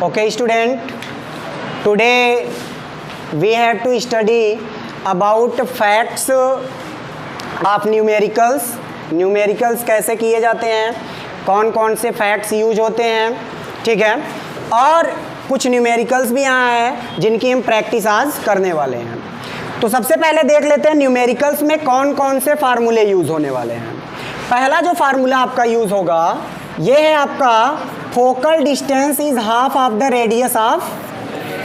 Okay student, today we have to study about facts of numericals. Numericals कैसे किए जाते हैं, कौन कौन से फैक्ट्स यूज होते हैं, ठीक है। और कुछ न्यूमेरिकल्स भी यहाँ हैं जिनकी हम प्रैक्टिस आज करने वाले हैं। तो सबसे पहले देख लेते हैं न्यूमेरिकल्स में कौन कौन से फार्मूले यूज़ होने वाले हैं। पहला जो फार्मूला आपका यूज़ होगा ये है आपका focal distance is half of the radius of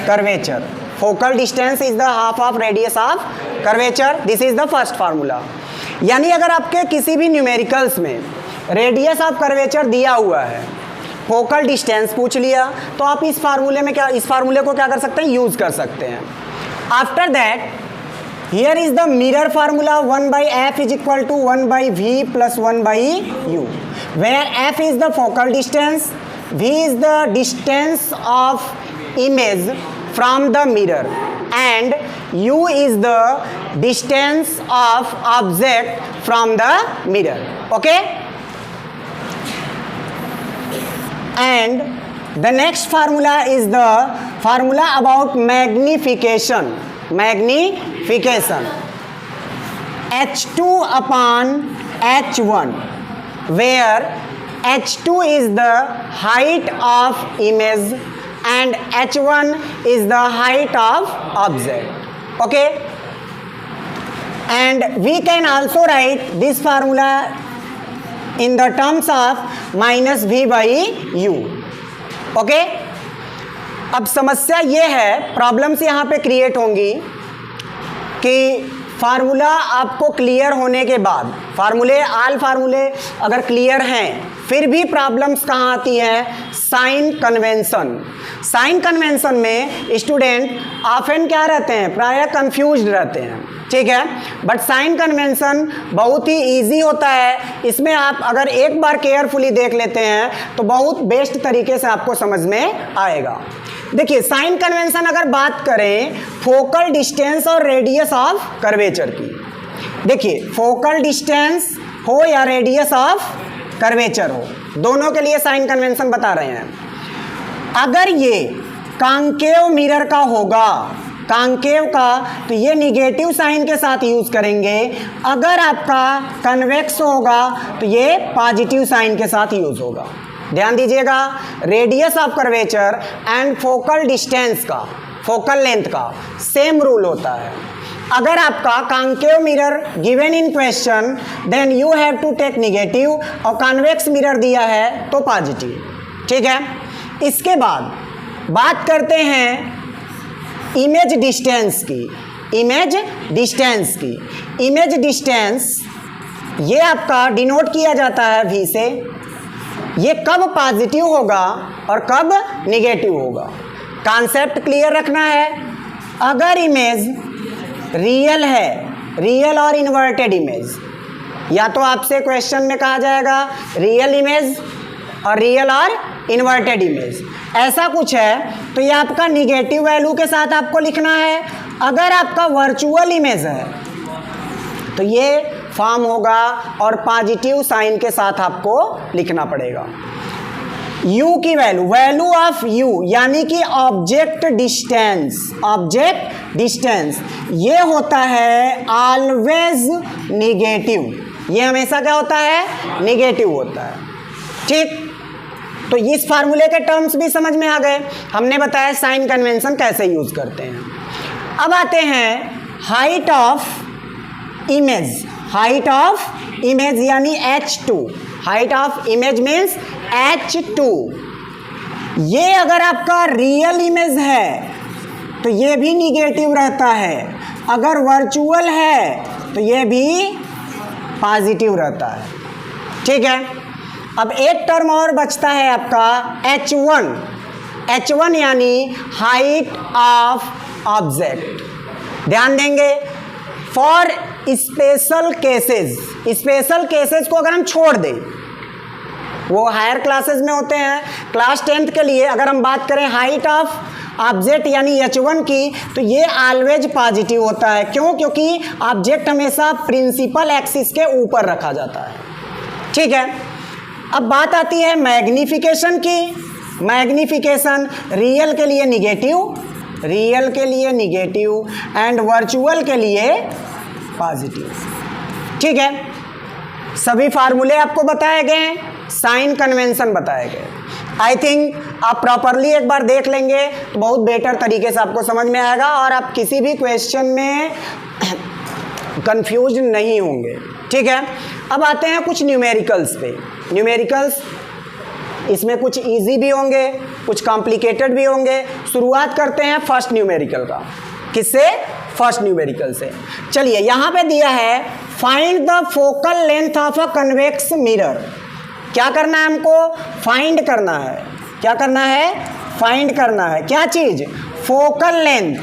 curvature. Focal distance is the half of radius of curvature, this is the first formula. यानी अगर आपके किसी भी न्यूमेरिकल्स में रेडियस ऑफ कर्वेचर दिया हुआ है, फोकल डिस्टेंस पूछ लिया, तो आप इस फार्मूले को क्या कर सकते हैं, यूज कर सकते हैं। After that here is the mirror formula 1/f is equal to 1/v plus 1/u, where f is the focal distance, v is the distance of image from the mirror, and u is the distance of object from the mirror. Okay, and the next formula is the formula about magnification. H2 upon H1, where H2 is the height of image and H1 is the height of object. Okay, and we can also write this formula in the terms of minus v by u. Okay, अब समस्या ये है, problems यहाँ पे create होंगी कि formula आपको clear होने के बाद, ऑल फार्मूले अगर क्लियर हैं, फिर भी प्रॉब्लम्स कहाँ आती है, साइन कन्वेंशन। साइन कन्वेंशन में स्टूडेंट ऑफन क्या रहते हैं, प्रायः कंफ्यूज्ड रहते हैं, ठीक है। बट साइन कन्वेंशन बहुत ही इजी होता है, इसमें आप अगर एक बार केयरफुली देख लेते हैं तो बहुत बेस्ट तरीके से आपको समझ में आएगा। देखिए साइन कन्वेंशन अगर बात करें फोकल डिस्टेंस और रेडियस ऑफ कर्वेचर की, देखिए फोकल डिस्टेंस हो या रेडियस ऑफ कर्वेचर हो, दोनों के लिए साइन कन्वेंशन बता रहे हैं। अगर ये कॉन्केव मिरर का होगा, कॉन्केव का, तो ये निगेटिव साइन के साथ यूज करेंगे। अगर आपका कन्वेक्स होगा तो ये पॉजिटिव साइन के साथ यूज होगा। ध्यान दीजिएगा, radius of curvature and focal distance का, फोकल लेंथ का सेम रूल होता है। अगर आपका concave mirror given in question, then you have to take negative, और कॉन्वेक्स मिरर दिया है तो पॉजिटिव, ठीक है। इसके बाद बात करते हैं इमेज डिस्टेंस की। इमेज डिस्टेंस ये आपका डिनोट किया जाता है v से। ये कब पॉजिटिव होगा और कब निगेटिव होगा, कॉन्सेप्ट क्लियर रखना है। अगर इमेज रियल है, रियल और इन्वर्टेड इमेज, या तो आपसे क्वेश्चन में कहा जाएगा रियल इमेज और रियल और इन्वर्टेड इमेज, ऐसा कुछ है, तो ये आपका निगेटिव वैल्यू के साथ आपको लिखना है। अगर आपका वर्चुअल इमेज है तो ये फॉर्म होगा और पॉजिटिव साइन के साथ आपको लिखना पड़ेगा। u की वैल्यू ऑफ u यानी कि ऑब्जेक्ट डिस्टेंस ये होता है ऑलवेज निगेटिव। ये हमेशा क्या होता है, निगेटिव होता है, ठीक। तो इस फार्मूले के टर्म्स भी समझ में आ गए। हमने बताया साइन कन्वेंशन कैसे यूज करते हैं। अब आते हैं हाइट ऑफ इमेज यानी H2। Height of image means H2। ये अगर आपका रियल इमेज है तो ये भी निगेटिव रहता है, अगर वर्चुअल है तो ये भी पॉजिटिव रहता है, ठीक है। अब एक टर्म और बचता है आपका H1 यानी हाइट ऑफ ऑब्जेक्ट। ध्यान देंगे, फॉर स्पेशल केसेस को अगर हम छोड़ दें, वो हायर क्लासेस में होते हैं। क्लास 10th के लिए अगर हम बात करें हाइट ऑफ ऑब्जेक्ट यानी H1 की, तो ये ऑलवेज पॉजिटिव होता है। क्यों? क्योंकि ऑब्जेक्ट हमेशा प्रिंसिपल एक्सिस के ऊपर रखा जाता है, ठीक है। अब बात आती है मैग्निफिकेशन की। मैग्निफिकेशन रियल के लिए निगेटिव, रियल के लिए निगेटिव एंड वर्चुअल के लिए पॉजिटिव। ठीक है, सभी फार्मूले आपको बताए गए, साइन कन्वेंशन बताए गए। आई थिंक आप प्रॉपरली एक बार देख लेंगे तो बहुत बेटर तरीके से आपको समझ में आएगा और आप किसी भी क्वेश्चन में कंफ्यूज नहीं होंगे। ठीक है, अब आते हैं कुछ न्यूमेरिकल्स पे। न्यूमेरिकल्स इसमें कुछ इजी भी होंगे, कुछ कॉम्प्लिकेटेड भी होंगे। शुरुआत करते हैं फर्स्ट न्यूमेरिकल का। किससे? फर्स्ट न्यूमेरिकल से। चलिए, यहाँ पे दिया है find the focal length of a convex mirror. क्या करना है हमको? फाइंड करना है। क्या करना है? फाइंड करना है। क्या चीज? Focal length.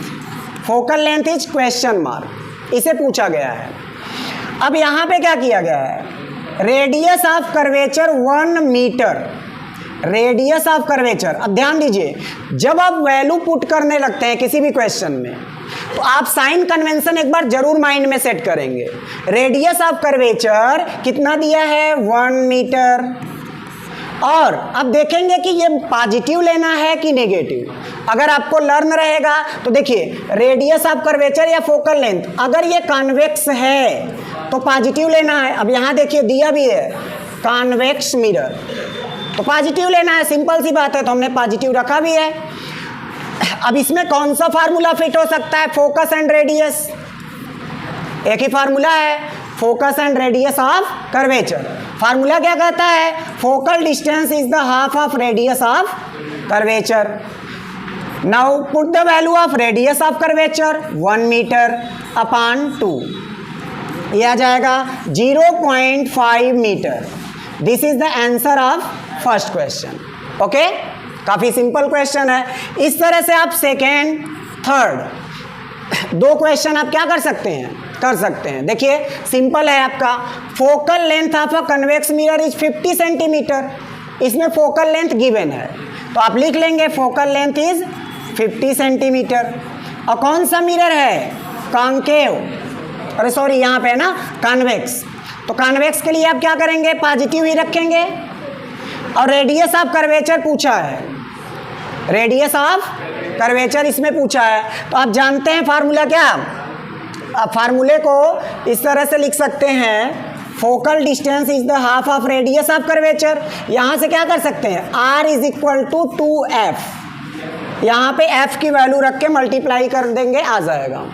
Focal length is question mark, इसे पूछा गया है। अब यहाँ पे क्या किया गया है? Radius of curvature 1 metre, radius of curvature. अब ध्यान दीजिए, जब आप वैल्यू पुट करने लगते हैं किसी भी क्वेश्चन में तो आप साइन कन्वेंशन एक बार जरूर माइंड में सेट करेंगे। रेडियस ऑफ कर्वेचर कितना दिया है? 1 मीटर। और अब देखेंगे कि ये पॉजिटिव लेना है कि नेगेटिव। अगर आपको लर्न रहेगा तो देखिए, रेडियस ऑफ कर्वेचर या फोकल लेंथ अगर ये कॉन्वेक्स है तो पॉजिटिव लेना है। अब यहाँ देखिए दिया भी है कॉन्वेक्स मिरर, तो पॉजिटिव लेना है, सिंपल सी बात है, तो हमने पॉजिटिव रखा भी है। अब इसमें कौन सा फार्मूला फिट हो सकता है? फोकस एंड रेडियस, एक ही फार्मूला है, focus and radius of curvature. Formula क्या कहता है? Focal distance is the half of radius of curvature. Now put the value of radius of curvature 1 metre upon 2, यह आ जाएगा 0.5 metre. This is the answer of first question. Okay, काफी simple question है। इस तरह से आप सेकेंड, थर्ड 2 क्वेश्चन आप क्या कर सकते हैं? कर सकते हैं। देखिए सिंपल है आपका, focal length of a convex mirror is 50 centimetre. इसमें फोकल लेंथ गिवन है तो आप लिख लेंगे फोकल लेंथ इज 50 सेंटीमीटर। और कौन सा मिरर है? कॉन्केव, अरे सॉरी यहाँ पे है ना कॉन्वेक्स, तो कॉन्वेक्स के लिए आप क्या करेंगे? पॉजिटिव ही रखेंगे। और रेडियस ऑफ कर्वेचर पूछा है, रेडियस ऑफ कर्वेचर इसमें पूछा है, तो आप जानते हैं फार्मूला क्या? आप फार्मूले को इस तरह से लिख सकते हैं, focal distance is the half of radius of curvature. यहाँ से क्या कर सकते हैं? R is equal to 2F, यहाँ पे F की वैल्यू रख के मल्टीप्लाई कर देंगे, आ जाएगा।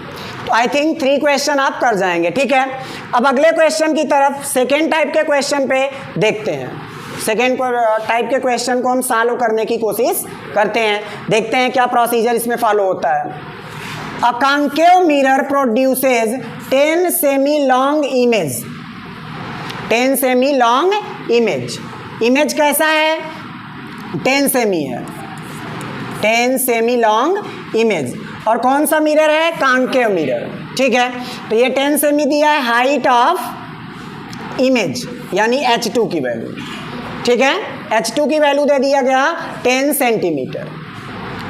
तो आई थिंक 3 क्वेश्चन आप कर जाएंगे। ठीक है, अब अगले क्वेश्चन की तरफ, सेकेंड टाइप के क्वेश्चन पे देखते हैं। सेकेंड टाइप के क्वेश्चन को हम सॉल्व करने की कोशिश करते हैं, देखते हैं क्या प्रोसीजर इसमें फॉलो होता है। A concave mirror produces 10 semi long image, 10 semi long image. Image कैसा है? 10 सेमी है, 10 सेमी लॉन्ग इमेज। और कौन सा मिरर है? Concave mirror. ठीक है, तो ये 10 सेमी दिया है, हाइट ऑफ इमेज यानी H2 की वैल्यू। ठीक है, H2 की वैल्यू दे दिया गया 10 सेंटीमीटर।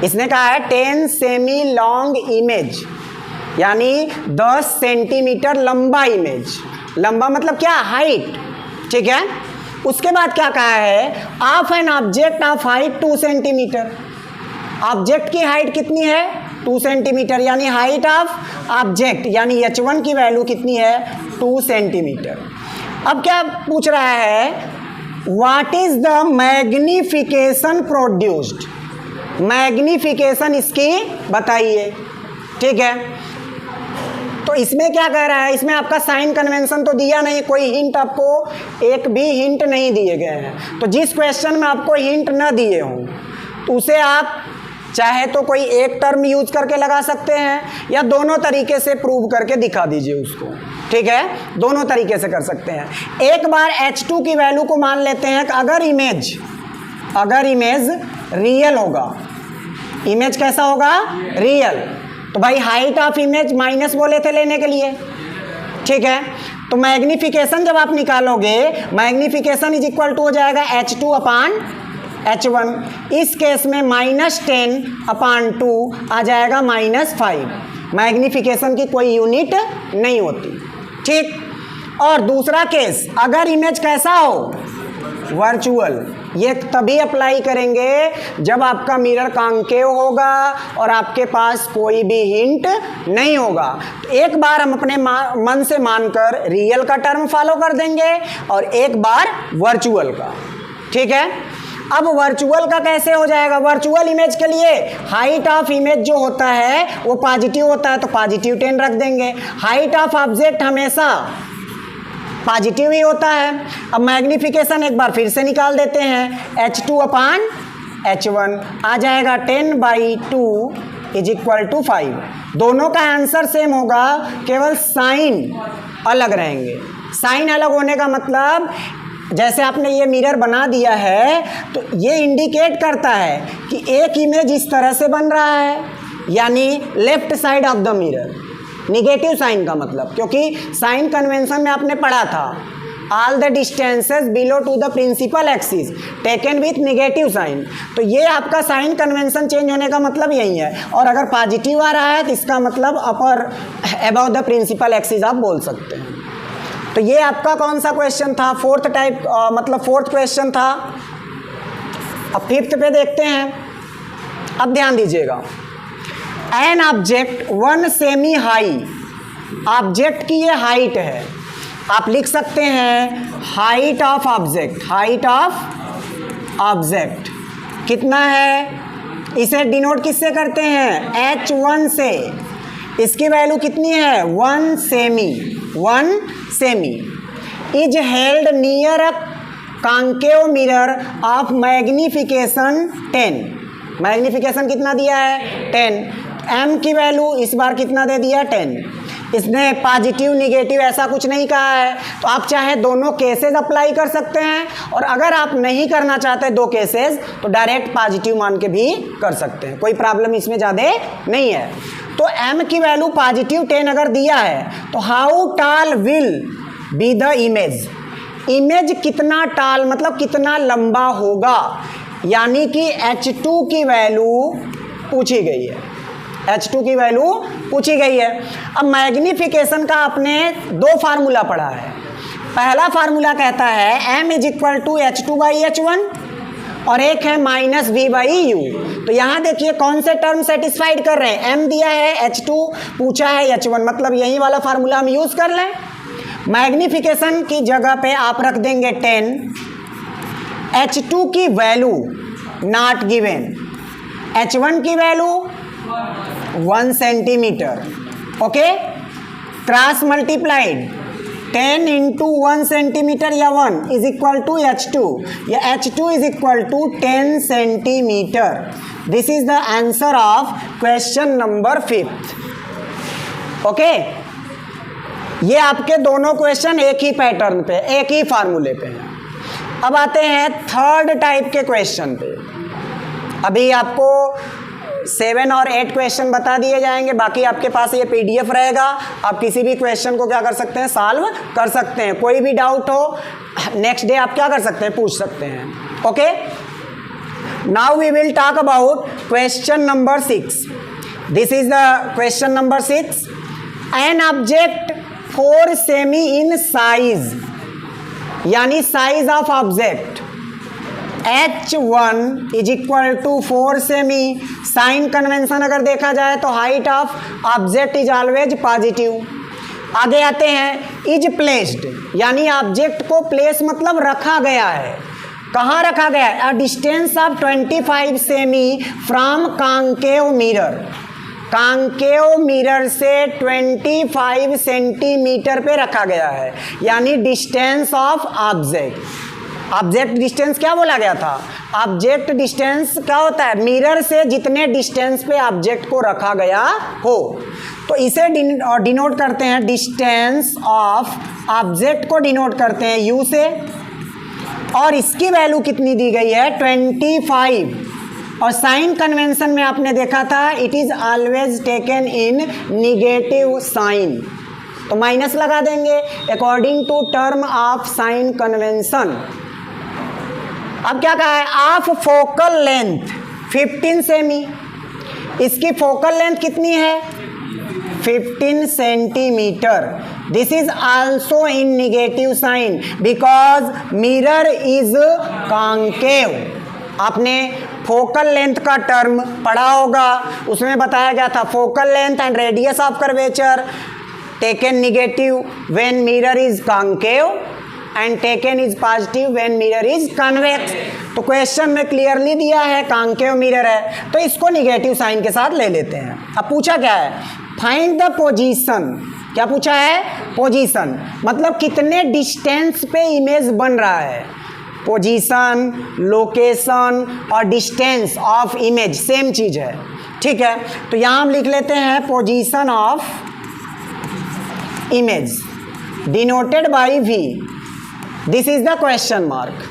इसने कहा है 10 सेमी लॉन्ग इमेज यानी 10 सेंटीमीटर लंबा इमेज। लंबा मतलब क्या? हाइट। ठीक है, उसके बाद क्या कहा है? Of an object of height 2 centimetre. Object की हाइट कितनी है? 2 सेंटीमीटर, यानी हाइट ऑफ ऑब्जेक्ट यानी H1 की वैल्यू कितनी है? 2 सेंटीमीटर। अब क्या पूछ रहा है? What is the magnification produced? Magnification इसकी बताइए। ठीक है, तो इसमें क्या कह रहा है? इसमें आपका साइन कन्वेंशन तो दिया नहीं, कोई हिंट आपको एक भी हिंट नहीं दिए गए हैं। तो जिस क्वेश्चन में आपको हिंट न दिए हों तो उसे आप चाहे तो कोई एक टर्म यूज करके लगा सकते हैं या दोनों तरीके से प्रूव करके दिखा दीजिए उसको। ठीक है, दोनों तरीके से कर सकते हैं। एक बार H2 की वैल्यू को मान लेते हैं कि अगर इमेज रियल होगा, इमेज कैसा होगा? रियल, तो भाई हाइट ऑफ इमेज माइनस बोले थे लेने के लिए। ठीक है, तो मैग्निफिकेशन जब आप निकालोगे, मैग्निफिकेशन इज इक्वल टू हो जाएगा H2 अपॉन H1। इस केस में -10 अपॉन 2 आ जाएगा -5। मैग्निफिकेशन की कोई यूनिट नहीं होती। ठीक, और दूसरा केस, अगर इमेज कैसा हो? वर्चुअल, ये तभी अप्लाई करेंगे जब आपका मिरर कॉन्केव होगा और आपके पास कोई भी हिंट नहीं होगा। तो एक बार हम अपने मन से मानकर रियल का टर्म फॉलो कर देंगे और एक बार वर्चुअल का। ठीक है, अब वर्चुअल का कैसे हो जाएगा? वर्चुअल इमेज के लिए हाइट ऑफ इमेज जो होता है वो पॉजिटिव होता है, तो पॉजिटिव 10 रख देंगे। हाइट ऑफ ऑब्जेक्ट हमेशा पॉजिटिव ही होता है। अब मैग्निफिकेशन एक बार फिर से निकाल देते हैं, h2/h1 आ जाएगा 10/2 = 5। दोनों का आंसर सेम होगा, केवल साइन अलग रहेंगे। साइन अलग होने का मतलब जैसे आपने ये मिरर बना दिया है तो ये इंडिकेट करता है कि एक इमेज इस तरह से बन रहा है, यानी left side of the mirror. Negative sign का मतलब, क्योंकि साइन कन्वेंशन में आपने पढ़ा था all the distances below to the principal axis taken with negative sign. तो ये आपका साइन कन्वेंशन चेंज होने का मतलब यही है। और अगर पॉजिटिव आ रहा है तो इसका मतलब अपर अबव द प्रिंसिपल एक्सिस आप बोल सकते हैं। तो ये आपका कौन सा क्वेश्चन था? फोर्थ टाइप मतलब फोर्थ क्वेश्चन था। अब फिफ्थ पे देखते हैं। अब ध्यान दीजिएगा, an object 1 semi high, object की ये हाइट है। आप लिख सकते हैं height of object. Height of object कितना है? इसे डिनोट किससे करते हैं? h1 से। इसकी वैल्यू कितनी है? 1 semi. 1 semi is held near a concave mirror of magnification 10। Magnification कितना दिया है? 10। m की वैल्यू इस बार कितना दे दिया? 10। इसने पॉजिटिव निगेटिव ऐसा कुछ नहीं कहा है, तो आप चाहे दोनों केसेस अप्लाई कर सकते हैं, और अगर आप नहीं करना चाहते दो केसेस तो डायरेक्ट पॉजिटिव मान के भी कर सकते हैं, कोई प्रॉब्लम इसमें ज़्यादा नहीं है। तो m की वैल्यू पॉजिटिव 10 अगर दिया है तो हाउ टाल will be the image. Image कितना टाल मतलब कितना लंबा होगा, यानी कि h2 की वैल्यू पूछी गई है। h2 की वैल्यू पूछी गई है। अब मैग्निफिकेशन का आपने दो फार्मूला पढ़ा है। पहला फार्मूला कहता है m = h2/h1 और एक है -v/u। तो यहाँ देखिए कौन से टर्म सेटिस्फाइड कर रहे हैं? m दिया है, h2 पूछा है, h1, मतलब यही वाला फार्मूला हम यूज़ कर लें। मैग्निफिकेशन की जगह पे आप रख देंगे 10। h2 की वैल्यू नॉट गिवन, h1 की value 1 centimetre. Okay, cross multiplied 10 × 1 centimetre या 1 = h2, या h2 = 10 centimetre. This is the answer of question number 5। Okay, ये आपके दोनों क्वेश्चन एक ही पैटर्न पे, एक ही फार्मूले पे हैं। अब आते हैं थर्ड टाइप के क्वेश्चन पे। अभी आपको 7 और 8 क्वेश्चन बता दिए जाएंगे, बाकी आपके पास ये PDF रहेगा। आप किसी भी क्वेश्चन को क्या कर सकते हैं? सॉल्व कर सकते हैं। कोई भी डाउट हो नेक्स्ट डे आप क्या कर सकते हैं? पूछ सकते हैं। Okay, now we will talk about question number 6। This is the question number 6। An object 4 सेमी इन साइज, यानी साइज ऑफ ऑब्जेक्ट h1 = 4 सेमी। साइन कन्वेंशन अगर देखा जाए तो height of object is always positive. आगे आते हैं इज प्लेस्ड, यानी ऑब्जेक्ट को प्लेस मतलब रखा गया है। कहाँ रखा गया है? अ डिस्टेंस ऑफ 25 सेमी from concave mirror. Concave mirror से 25 सेंटीमीटर पे रखा गया है, यानी distance of object. Object distance क्या बोला गया था? ऑब्जेक्ट डिस्टेंस क्या होता है? मिरर से जितने डिस्टेंस पे ऑब्जेक्ट को रखा गया हो, तो इसे डिनोट करते हैं, डिस्टेंस ऑफ ऑब्जेक्ट को डिनोट करते हैं u से। और इसकी वैल्यू कितनी दी गई है? 25। और साइन कन्वेंशन में आपने देखा था it is always taken in negative sign, तो माइनस लगा देंगे according to term of sign convention. अब क्या कहा है? ऑफ फोकल लेंथ 15 सेमी। इसकी फोकल लेंथ कितनी है? 15 centimetre. This is also in negative sign because mirror is concave. आपने फोकल लेंथ का टर्म पढ़ा होगा, उसमें बताया गया था focal length and radius of curvature taken negative when mirror is concave and taken is positive when mirror is convex. तो question में क्लियरली दिया है कॉन्केव मिरर है, तो इसको निगेटिव साइन के साथ ले लेते हैं। अब पूछा क्या है, फाइंड द पोजीशन। क्या पूछा है, पोजीशन, मतलब कितने डिस्टेंस पे इमेज बन रहा है। पोजीशन, लोकेशन और डिस्टेंस ऑफ इमेज सेम चीज है, ठीक है। तो यहां हम लिख लेते हैं position of image denoted by V। This is the question mark,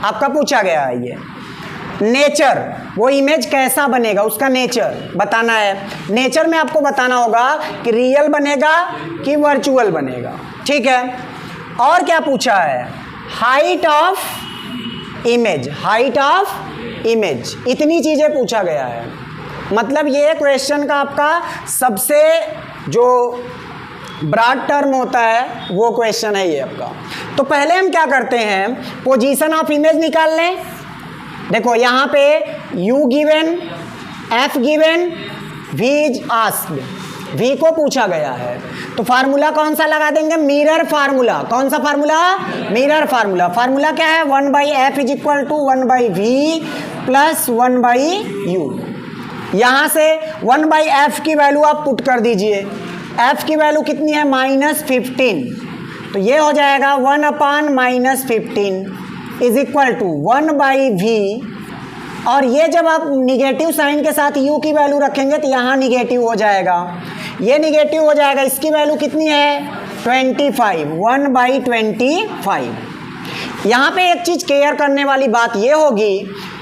आपका पूछा गया है ये। नेचर, वो इमेज कैसा बनेगा उसका नेचर बताना है। नेचर में आपको बताना होगा कि रियल बनेगा कि वर्चुअल बनेगा, ठीक है। और क्या पूछा है, height of image, height of image, इतनी चीजें पूछा गया है। मतलब ये क्वेश्चन का आपका सबसे जो ब्रॉड टर्म होता है वो क्वेश्चन है ये आपका। तो पहले हम क्या करते हैं, पोजीशन ऑफ इमेज निकाल लें। देखो यहाँ पे U given, F given, V is asked, V को पूछा गया है, तो फार्मूला कौन सा लगा देंगे, मिरर फार्मूला। कौन सा फार्मूला, मिरर फार्मूला। फार्मूला क्या है, 1/f is equal to 1/v plus 1/u। यहाँ से 1/f की वैल्यू आप पुट कर दीजिए, f की वैल्यू कितनी है, -15, तो ये हो जाएगा 1/-15 इज इक्वल टू 1/v। और ये जब आप निगेटिव साइन के साथ u की वैल्यू रखेंगे तो यहाँ निगेटिव हो जाएगा, ये निगेटिव हो जाएगा। इसकी वैल्यू कितनी है, 25, 1/25। यहाँ पे एक चीज़ केयर करने वाली बात ये होगी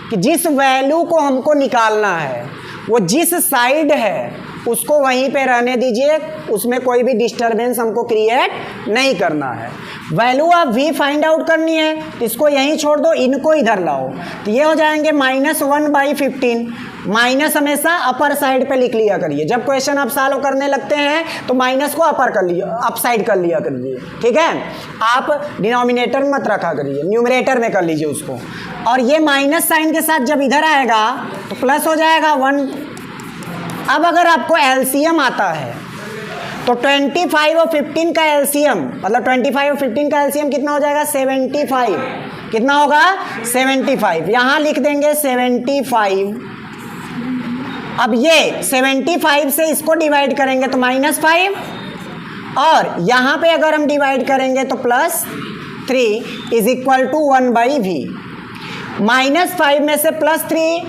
कि जिस वैल्यू को हमको निकालना है वो जिस साइड है उसको वहीं पे रहने दीजिए, उसमें कोई भी डिस्टरबेंस हमको क्रिएट नहीं करना है। वैल्यू आप v फाइंड आउट करनी है तो इसको यहीं छोड़ दो, इनको इधर लाओ, तो ये हो जाएंगे -1/15। माइनस हमेशा अपर साइड पे लिख लिया करिए, जब क्वेश्चन आप सॉल्व करने लगते हैं तो माइनस को अपर कर लिया, अप साइड कर लिया करिए, ठीक है। आप डिनोमिनेटर मत रखा करिए, न्यूमरेटर में कर लीजिए उसको। और ये माइनस साइन के साथ जब इधर आएगा तो प्लस हो जाएगा 1। अब अगर आपको एलसीएम आता है तो 25 और 15 का एलसीएम, मतलब 25 और 15 का एलसीएम कितना हो जाएगा, 75। कितना होगा, 75। यहाँ लिख देंगे 75। अब ये 75 से इसको डिवाइड करेंगे तो -5, और यहाँ पे अगर हम डिवाइड करेंगे तो +3 इज इक्वल टू 1/v। -5 में से +3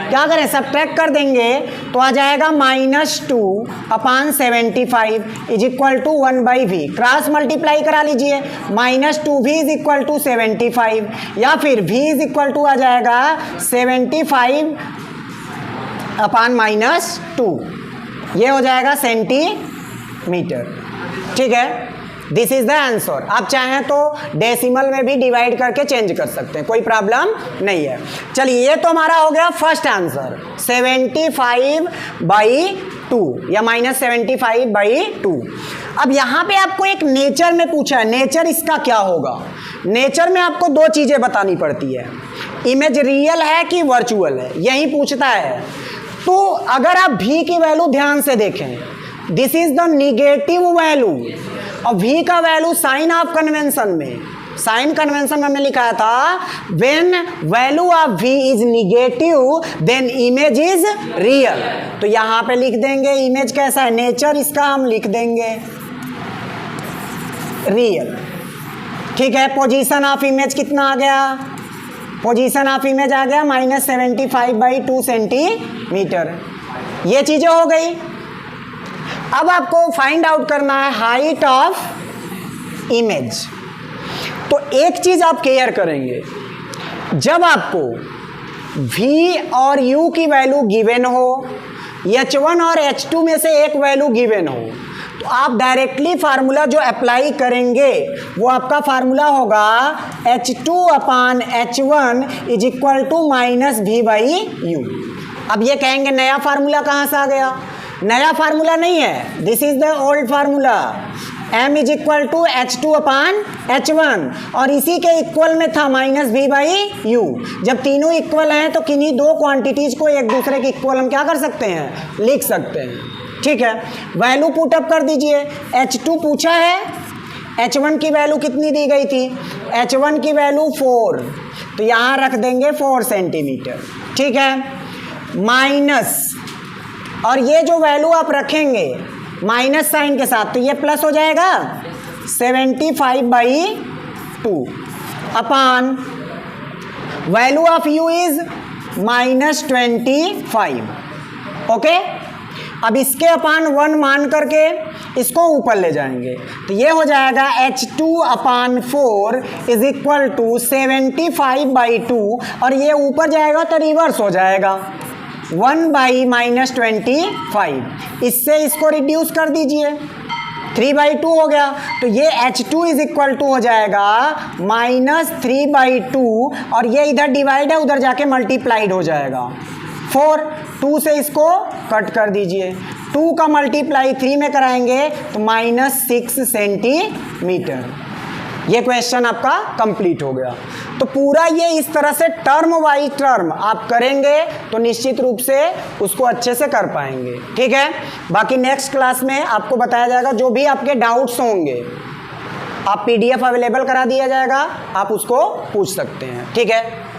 क्या करें, सब्ट्रैक्ट कर देंगे तो आ जाएगा -2/75 is equal to 1/v। Cross multiply करा लीजिए, -2v इज इक्वल टू 75, या फिर v इज इक्वल टू आ जाएगा 75/-2, ये हो जाएगा सेंटीमीटर, ठीक है। This is the answer. आप चाहें तो डेसिमल में भी डिवाइड करके चेंज कर सकते हैं, कोई प्रॉब्लम नहीं है। चलिए ये तो हमारा हो गया फर्स्ट आंसर 75/2 या -75/2। अब यहाँ पे आपको एक नेचर में पूछा है, नेचर इसका क्या होगा। नेचर में आपको दो चीज़ें बतानी पड़ती है, इमेज रियल है कि वर्चुअल है, यही पूछता है। तो अगर आप v की वैल्यू ध्यान से देखें, this is the negative value, और v का वैल्यू साइन ऑफ कन्वेंशन में, साइन कन्वेंशन में हमने लिखा था when value of v is negative then image is real. तो यहाँ पे लिख देंगे इमेज कैसा है, नेचर इसका हम लिख देंगे रियल, ठीक है। पोजीशन ऑफ इमेज कितना आ गया, पोजीशन ऑफ इमेज आ गया -75/2 सेंटीमीटर। ये चीज़ें हो गई। अब आपको फाइंड आउट करना है हाइट ऑफ इमेज। तो एक चीज़ आप केयर करेंगे, जब आपको v और u की वैल्यू गिवन हो, h1 और h2 में से एक वैल्यू गिवन हो, तो आप डायरेक्टली फार्मूला जो अप्लाई करेंगे वो आपका फार्मूला होगा H2/H1 is equal to -v/u। अब ये कहेंगे नया फार्मूला कहाँ से आ गया, नया फार्मूला नहीं है, this is the old formula. m is equal to H2 upon H1 और इसी के इक्वल में था माइनस v बाई यू। जब तीनों इक्वल हैं तो किन्हीं दो क्वांटिटीज को एक दूसरे के इक्वल हम क्या कर सकते हैं, लिख सकते हैं। ठीक है, वैल्यू पुट अप कर दीजिए। H2 पूछा है, H1 की वैल्यू कितनी दी गई थी, H1 की वैल्यू 4, तो यहाँ रख देंगे 4 सेंटीमीटर। ठीक है, माइनस, और ये जो वैल्यू आप रखेंगे माइनस साइन के साथ तो ये प्लस हो जाएगा 75/2 upon value of u is -25। Okay, अब इसके अपान 1 मान करके इसको ऊपर ले जाएंगे तो ये हो जाएगा H2 upon 4 is equal to 75/2 और ये ऊपर जाएगा तो रिवर्स हो जाएगा 1/-25। इससे इसको रिड्यूस कर दीजिए, 3/2 हो गया तो ये H2 इज इक्वल टू हो जाएगा -3/2 और ये इधर डिवाइड है उधर जाके मल्टीप्लाइड हो जाएगा 4। 2 से इसको कट कर दीजिए, 2 का मल्टीप्लाई 3 में कराएंगे तो -6 सेंटीमीटर। ये क्वेश्चन आपका कंप्लीट हो गया। तो पूरा ये इस तरह से टर्म वाइज टर्म आप करेंगे तो निश्चित रूप से उसको अच्छे से कर पाएंगे। ठीक है, बाकी नेक्स्ट क्लास में आपको बताया जाएगा, जो भी आपके डाउट्स होंगे आप PDF अवेलेबल करा दिया जाएगा, आप उसको पूछ सकते हैं। ठीक है।